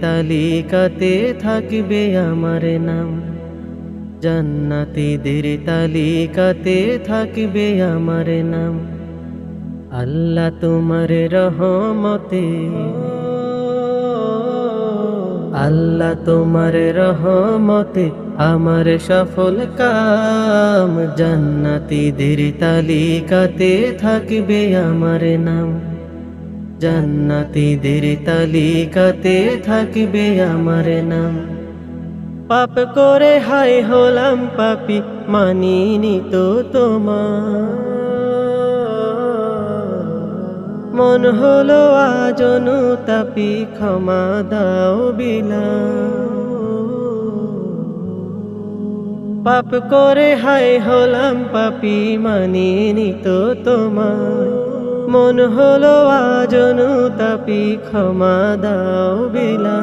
তালিকাতে থাকবে আমার নাম, জান্নাতীদের তালিকাতে থাকবে আমার নাম। আল্লাহ তোমার রহমতে, আল্লাহ তোমার রহমতে আমার সফল কাম, জান্নাতীদের তালিকাতে থাকবে আমার নাম, জান্নাতীদের তালিকাতে থাকবে আমার নাম। পাপ করে হায় হলাম পাপী, মানিনি তো তোমার, মন হলো আজ অনুতাপী, ক্ষমা দাও বিলাল। পাপ করে হায় হলাম পাপী, মানিনি তো তোমার, মন হলো আজ অনুতাপী, ক্ষমা দাও বিলাল।